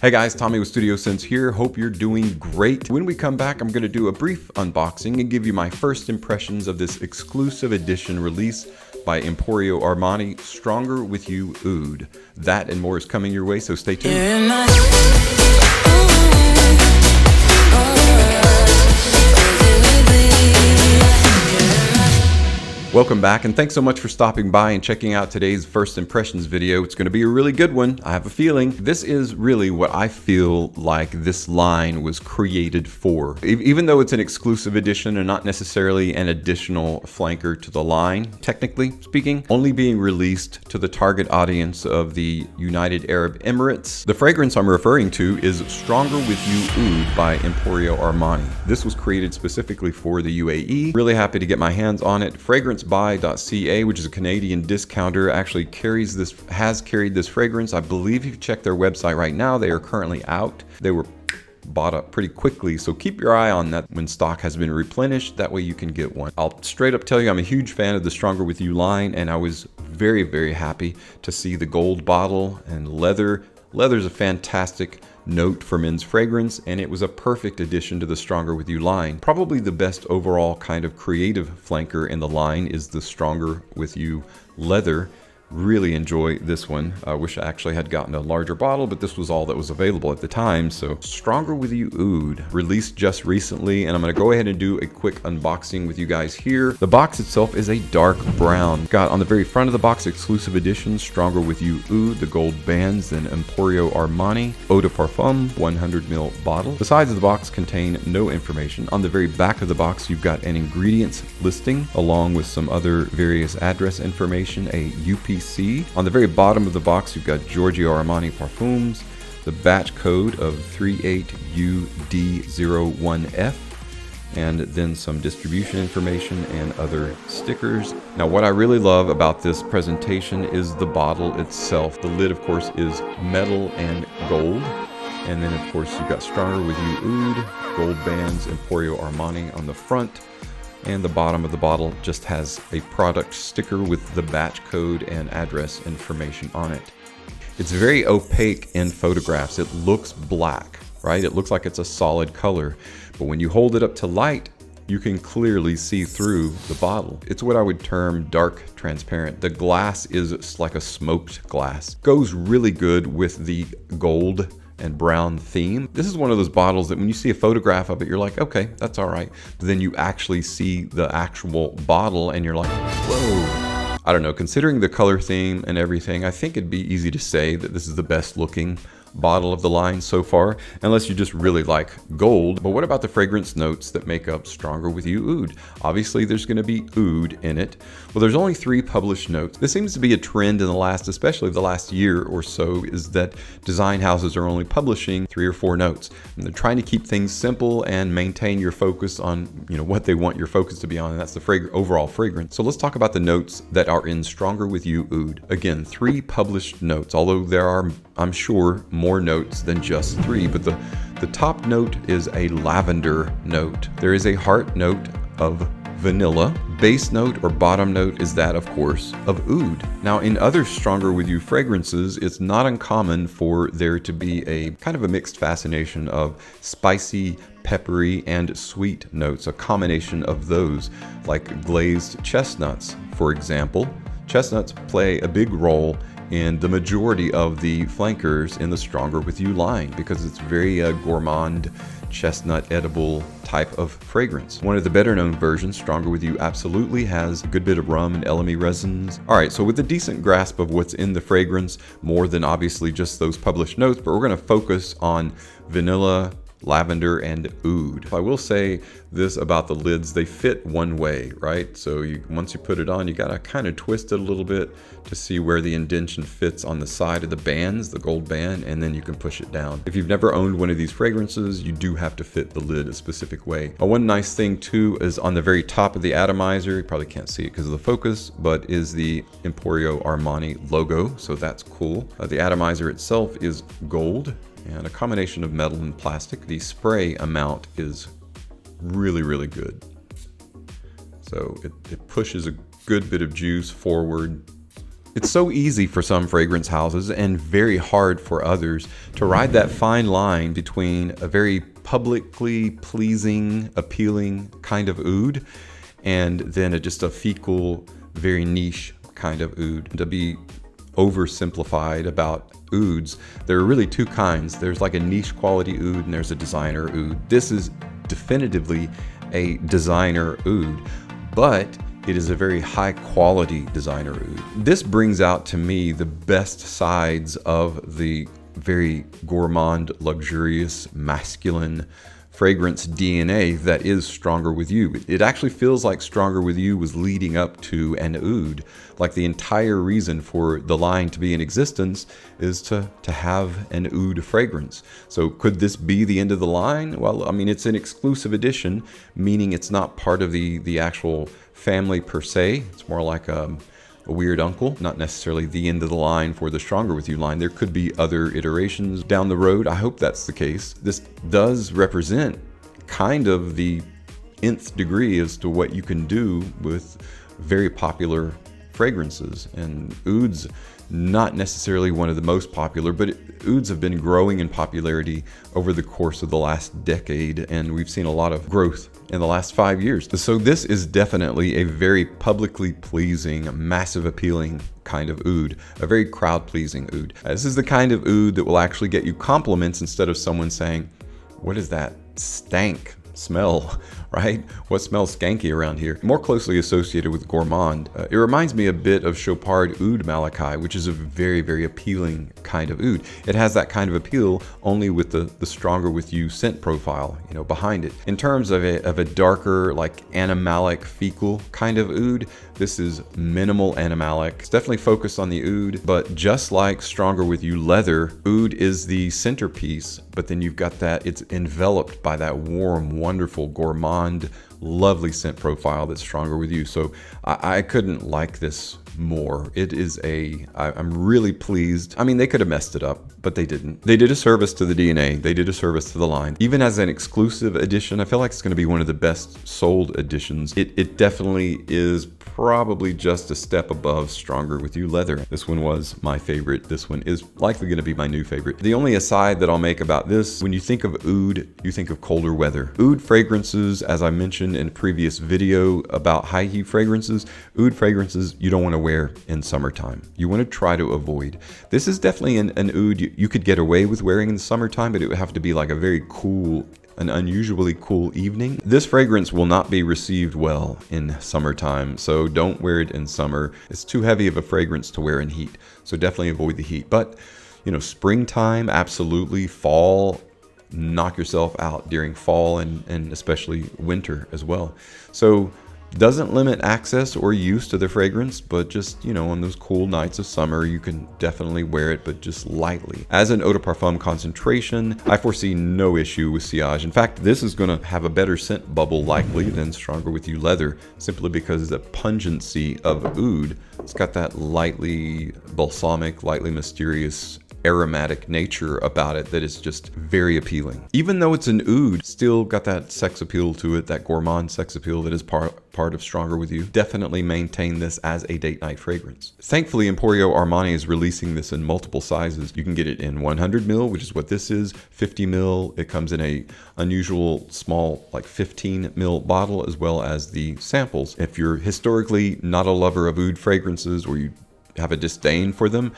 Hey guys, Tommy with Studio Sense here. Hope you're doing great. When we come back, I'm going to do a brief unboxing and give you my first impressions of this exclusive edition release by Emporio Armani, Stronger With You Oud. That and more is coming your way, so stay tuned. Welcome back, and thanks so much for stopping by and checking out today's first impressions video. It's going to be a really good one, I have a feeling. This is really what I feel like this line was created for. Even though it's an exclusive edition and not necessarily an additional flanker to the line, technically speaking, only being released to the target audience of the United Arab Emirates. The fragrance I'm referring to is Stronger With You Oud by Emporio Armani. This was created specifically for the UAE. Really happy to get my hands on it. FragranceBuy.ca, which is a Canadian discounter, actually has carried this fragrance. I believe if you check their website right now, they are currently out. They were bought up pretty quickly, so keep your eye on that when stock has been replenished. That way you can get one. I'll straight up tell you I'm a huge fan of the Stronger With You line, and I was very, very happy to see the gold bottle and leather. Leather's a fantastic note for men's fragrance, and it was a perfect addition to the Stronger With You line. Probably the best overall kind of creative flanker in the line is the Stronger With You leather. Really enjoy this one. I wish I actually had gotten a larger bottle, but this was all that was available at the time. So Stronger With You Oud, released just recently, and I'm going to go ahead and do a quick unboxing with you guys here. The box itself is a dark brown. Got on the very front of the box, exclusive edition, Stronger With You Oud, the gold bands, then Emporio Armani, Eau de Parfum, 100ml bottle. The sides of the box contain no information. On the very back of the box, you've got an ingredients listing, along with some other various address information, a UPC. On the very bottom of the box, you've got Giorgio Armani Parfums, the batch code of 38UD01F, and then some distribution information and other stickers. Now, what I really love about this presentation is the bottle itself. The lid, of course, is metal and gold. And then, of course, you've got Stronger With You Oud, gold bands, Emporio Armani on the front. And the bottom of the bottle just has a product sticker with the batch code and address information on it. It's very opaque in photographs. It looks black, right? It looks like it's a solid color, but when you hold it up to light, you can clearly see through the bottle. It's what I would term dark transparent. The glass is like a smoked glass. Goes really good with the gold and brown theme. This is one of those bottles that when you see a photograph of it, you're like, okay, that's all right. But then you actually see the actual bottle and you're like, whoa. I don't know, considering the color theme and everything, I think it'd be easy to say that this is the best looking bottle of the line so far, unless you just really like gold. But what about the fragrance notes that make up Stronger With You Oud? Obviously there's going to be oud in it. Well, there's only 3 published notes. This seems to be a trend in the last, especially the last year or so, is that design houses are only publishing 3 or 4 notes. And they're trying to keep things simple and maintain your focus on, what they want your focus to be on, and that's the overall fragrance. So let's talk about the notes that are in Stronger With You Oud. Again, 3 published notes, although there are, I'm sure, more notes than just 3, but the top note is a lavender note. There is a heart note of vanilla. Base note or bottom note is that, of course, of oud. Now, in other Stronger With You fragrances, it's not uncommon for there to be a kind of a mixed fascination of spicy, peppery, and sweet notes, a combination of those, like glazed chestnuts, for example. Chestnuts play a big role in the majority of the flankers in the Stronger With You line because it's very gourmand, chestnut edible type of fragrance. One of the better known versions, Stronger With You, absolutely has a good bit of rum and elemi resins. All right, so with a decent grasp of what's in the fragrance, more than obviously just those published notes, but we're going to focus on vanilla, lavender, and oud. I will say this about the lids, they fit one way, right? So once you put it on, you gotta kind of twist it a little bit to see where the indentation fits on the side of the bands, the gold band, and then you can push it down. If you've never owned one of these fragrances, you do have to fit the lid a specific way. One nice thing too is on the very top of the atomizer, you probably can't see it because of the focus, but is the Emporio Armani logo, so that's cool. The atomizer itself is gold and a combination of metal and plastic. The spray amount is really, really good. So it pushes a good bit of juice forward It's so easy for some fragrance houses and very hard for others to ride that fine line between a very publicly pleasing, appealing kind of oud and then just a fecal, very niche kind of oud. To be oversimplified about ouds, there are really two kinds. There's like a niche quality oud and there's a designer oud. This is definitively a designer oud, but it is a very high quality designer oud. This brings out to me the best sides of the very gourmand, luxurious, masculine fragrance DNA that is Stronger With You. It actually feels like Stronger With You was leading up to an oud. Like the entire reason for the line to be in existence is to have an oud fragrance. So could this be the end of the line? Well, I mean, it's an exclusive edition, meaning it's not part of the actual family per se. It's more like a weird uncle, not necessarily the end of the line for the Stronger With You line. There could be other iterations down the road. I hope that's the case. This does represent kind of the nth degree as to what you can do with very popular fragrances. And ouds, not necessarily one of the most popular, but ouds have been growing in popularity over the course of the last decade, and we've seen a lot of growth in the last 5 years. So this is definitely a very publicly pleasing, massive appealing kind of oud, a very crowd pleasing oud. This is the kind of oud that will actually get you compliments instead of someone saying, "What is that stank smell?" Right? What smells skanky around here? More closely associated with gourmand. It reminds me a bit of Chopard Oud Malachi, which is a very, very appealing kind of oud. It has that kind of appeal only with the Stronger With You scent profile, you know, behind it. In terms of a darker, like animalic, fecal kind of oud, this is minimal animalic. It's definitely focused on the oud, but just like Stronger With You leather, oud is the centerpiece, but then you've got that, it's enveloped by that warm, wonderful gourmand, lovely scent profile that's Stronger With You. So I couldn't like this more. It is I'm really pleased. I mean, they could have messed it up, but they didn't. They did a service to the DNA. They did a service to the line. Even as an exclusive edition, I feel like it's going to be one of the best sold editions. It definitely is probably just a step above Stronger With You leather. This one was my favorite. This one is likely going to be my new favorite. The only aside that I'll make about this, when you think of oud, you think of colder weather. Oud fragrances, as I mentioned in a previous video about high heat fragrances, oud fragrances you don't want to wear in summertime. You want to try to avoid. This is definitely an oud you could get away with wearing in the summertime, but it would have to be like a very cool, an unusually cool evening. This fragrance will not be received well in summertime, so don't wear it in summer. It's too heavy of a fragrance to wear in heat, so definitely avoid the heat. But, you know, springtime, absolutely. Fall, knock yourself out during fall and especially winter as well. So doesn't limit access or use to the fragrance, but just, you know, on those cool nights of summer, you can definitely wear it, but just lightly. As an eau de parfum concentration, I foresee no issue with sillage. In fact, this is going to have a better scent bubble likely than Stronger With You leather, simply because the pungency of oud, it's got that lightly balsamic, lightly mysterious, aromatic nature about it that is just very appealing. Even though it's an oud, still got that sex appeal to it, that gourmand sex appeal that is part of Stronger With You. Definitely maintain this as a date night fragrance. Thankfully, Emporio Armani is releasing this in multiple sizes. You can get it in 100 ml, which is what this is, 50 ml. It comes in a unusual small, like 15 ml bottle, as well as the samples. If you're historically not a lover of oud fragrances, or you have a disdain for them,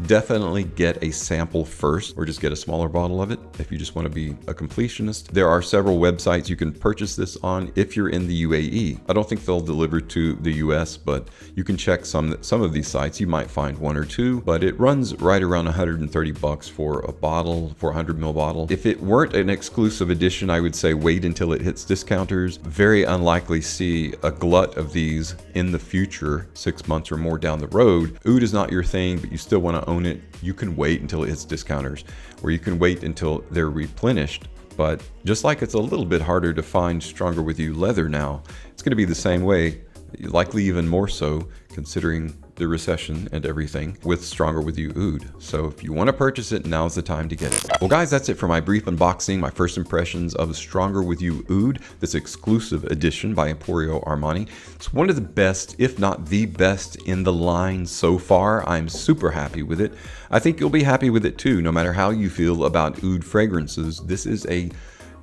definitely get a sample first, or just get a smaller bottle of it if you just want to be a completionist. There are several websites you can purchase this on if you're in the UAE. I don't think they'll deliver to the US, but you can check some of these sites. You might find one or two, but it runs right around 130 bucks for a bottle, for a 100 ml bottle. If it weren't an exclusive edition, I would say wait until it hits discounters. Very unlikely see a glut of these in the future, 6 months or more down the road. Oud is not your thing, but you still want to own it. You can wait until it hits discounters, or you can wait until they're replenished. But just like it's a little bit harder to find Stronger With You leather now, it's going to be the same way, likely even more so, considering the recession and everything with Stronger With You Oud. So if you want to purchase it, now's the time to get it. Well guys, that's it for my brief unboxing, my first impressions of Stronger With You Oud, this exclusive edition by Emporio Armani. It's one of the best, if not the best in the line so far. I'm super happy with it. I think you'll be happy with it too, no matter how you feel about oud fragrances. This is a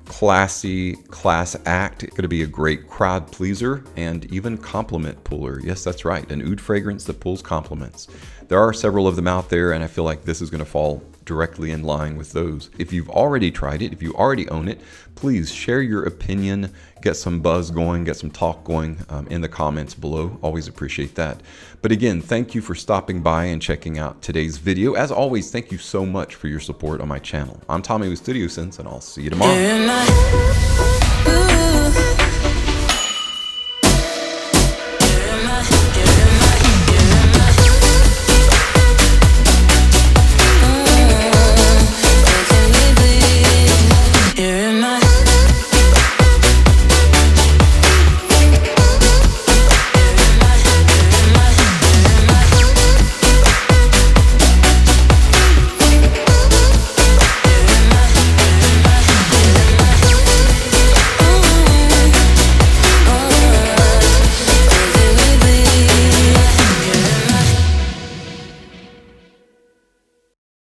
classy class act. It's going to be a great crowd pleaser and even compliment puller. Yes, that's right, an oud fragrance that pulls compliments. There are several of them out there, and I feel like this is going to fall directly in line with those. If you've already tried it, if you already own it, please share your opinion, get some buzz going, get some talk going in the comments below. Always appreciate that. But again, thank you for stopping by and checking out today's video. As always, thank you so much for your support on my channel. I'm Tommy with Studio Sense, and I'll see you tomorrow.